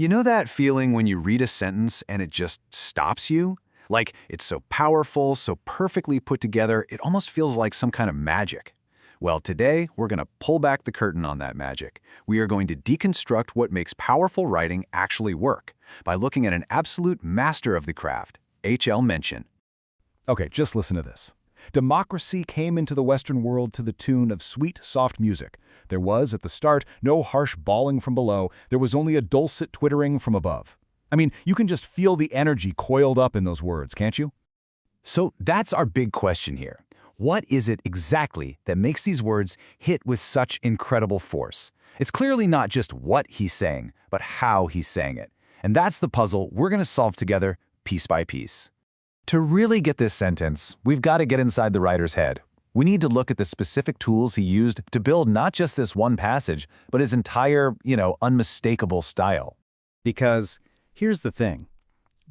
You know that feeling when you read a sentence and it just stops you? Like it's so powerful, so perfectly put together, it almost feels like some kind of magic. Well, today we're going to pull back the curtain on that magic. We are going to deconstruct what makes powerful writing actually work by looking at an absolute master of the craft, H.L. Mencken. Okay, just listen to this. Democracy came into the Western world to the tune of sweet, soft music. There was, at the start, no harsh bawling from below. There was only a dulcet twittering from above. I mean, you can just feel the energy coiled up in those words, can't you? So that's our big question here. What is it exactly that makes these words hit with such incredible force? It's clearly not just what he's saying, but how he's saying it. And that's the puzzle we're going to solve together, piece by piece. To really get this sentence, we've got to get inside the writer's head. We need to look at the specific tools he used to build not just this one passage, but his entire, unmistakable style. Because here's the thing.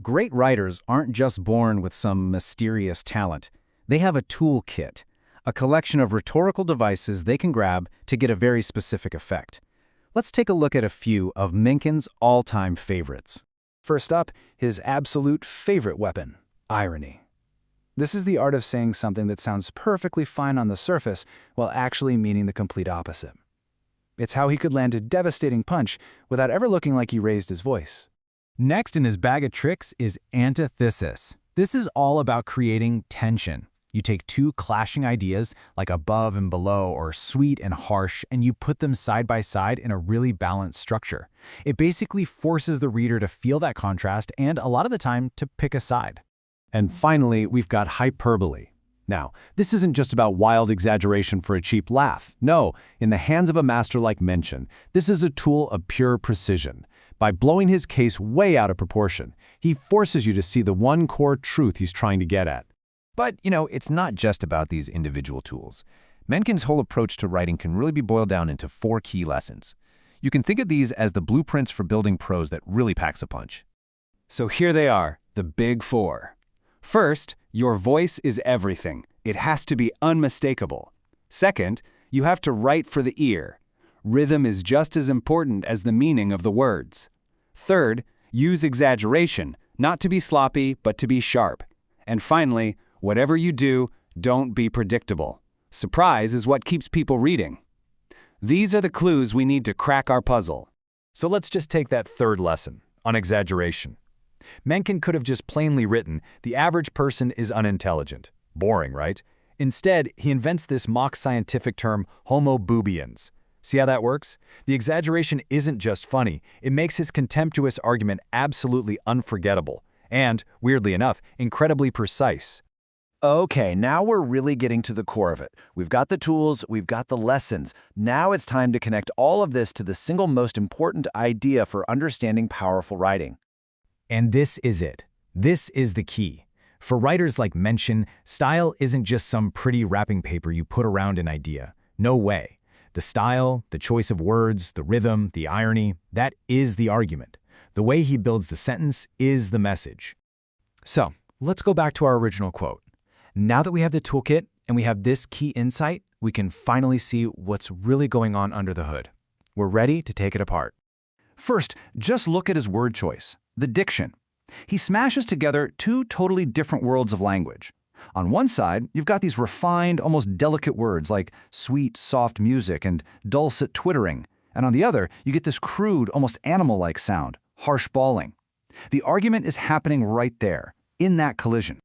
Great writers aren't just born with some mysterious talent. They have a toolkit, a collection of rhetorical devices they can grab to get a very specific effect. Let's take a look at a few of Mencken's all-time favorites. First up, his absolute favorite weapon, irony. This is the art of saying something that sounds perfectly fine on the surface while actually meaning the complete opposite. It's how he could land a devastating punch without ever looking like he raised his voice. Next in his bag of tricks is antithesis. This is all about creating tension. You take two clashing ideas, like above and below or sweet and harsh, and you put them side by side in a really balanced structure. It basically forces the reader to feel that contrast and, a lot of the time, to pick a side. And finally, we've got hyperbole. Now, this isn't just about wild exaggeration for a cheap laugh. No, in the hands of a master like Mencken, this is a tool of pure precision. By blowing his case way out of proportion, he forces you to see the one core truth he's trying to get at. But, it's not just about these individual tools. Mencken's whole approach to writing can really be boiled down into 4 key lessons. You can think of these as the blueprints for building prose that really packs a punch. So here they are, the big 4. First, your voice is everything. It has to be unmistakable. Second, you have to write for the ear. Rhythm is just as important as the meaning of the words. Third, use exaggeration, not to be sloppy, but to be sharp. And finally, whatever you do, don't be predictable. Surprise is what keeps people reading. These are the clues we need to crack our puzzle. So let's just take that third lesson, on exaggeration. Mencken could have just plainly written, "The average person is unintelligent." Boring, right? Instead, he invents this mock-scientific term, homo boobians. See how that works? The exaggeration isn't just funny, it makes his contemptuous argument absolutely unforgettable. And, weirdly enough, incredibly precise. Okay, now we're really getting to the core of it. We've got the tools, we've got the lessons. Now it's time to connect all of this to the single most important idea for understanding powerful writing. And this is it. This is the key. For writers like Mencken, style isn't just some pretty wrapping paper you put around an idea. No way. The style, the choice of words, the rhythm, the irony, that is the argument. The way he builds the sentence is the message. So, let's go back to our original quote. Now that we have the toolkit and we have this key insight, we can finally see what's really going on under the hood. We're ready to take it apart. First, just look at his word choice, the diction. He smashes together 2 totally different worlds of language. On one side, you've got these refined, almost delicate words like sweet, soft music and dulcet twittering. And on the other, you get this crude, almost animal-like sound, harsh bawling. The argument is happening right there, in that collision.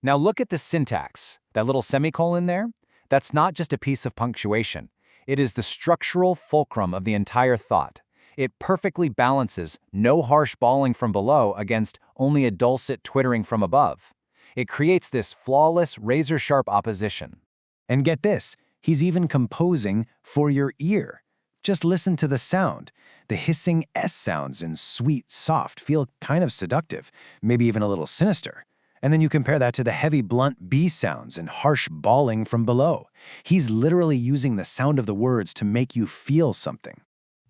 Now look at the syntax. That little semicolon there? That's not just a piece of punctuation. It is the structural fulcrum of the entire thought. It perfectly balances no harsh bawling from below against only a dulcet twittering from above. It creates this flawless, razor-sharp opposition. And get this, he's even composing for your ear. Just listen to the sound. The hissing S sounds in sweet, soft feel kind of seductive, maybe even a little sinister. And then you compare that to the heavy, blunt B sounds and harsh bawling from below. He's literally using the sound of the words to make you feel something.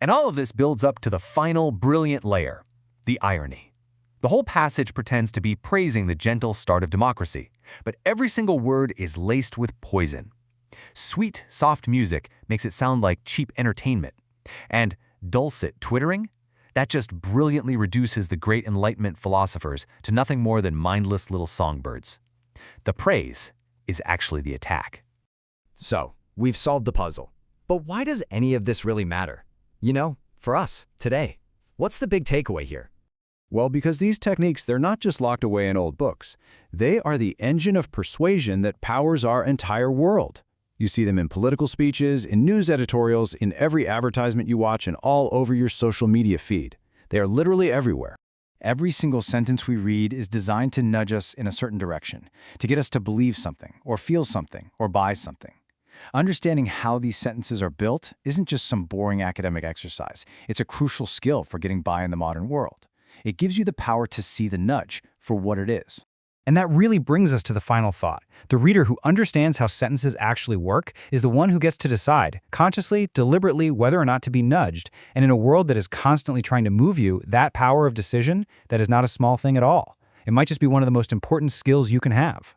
And all of this builds up to the final, brilliant layer, the irony. The whole passage pretends to be praising the gentle start of democracy, but every single word is laced with poison. Sweet, soft music makes it sound like cheap entertainment. And dulcet twittering? That just brilliantly reduces the great Enlightenment philosophers to nothing more than mindless little songbirds. The praise is actually the attack. So, we've solved the puzzle. But why does any of this really matter? You know, for us, today. What's the big takeaway here? Well, because these techniques, they're not just locked away in old books. They are the engine of persuasion that powers our entire world. You see them in political speeches, in news editorials, in every advertisement you watch, and all over your social media feed. They are literally everywhere. Every single sentence we read is designed to nudge us in a certain direction, to get us to believe something, or feel something, or buy something. Understanding how these sentences are built isn't just some boring academic exercise. It's a crucial skill for getting by in the modern world. It gives you the power to see the nudge for what it is. And that really brings us to the final thought. The reader who understands how sentences actually work is the one who gets to decide, consciously, deliberately, whether or not to be nudged. And in a world that is constantly trying to move you, that power of decision, that is not a small thing at all. It might just be one of the most important skills you can have.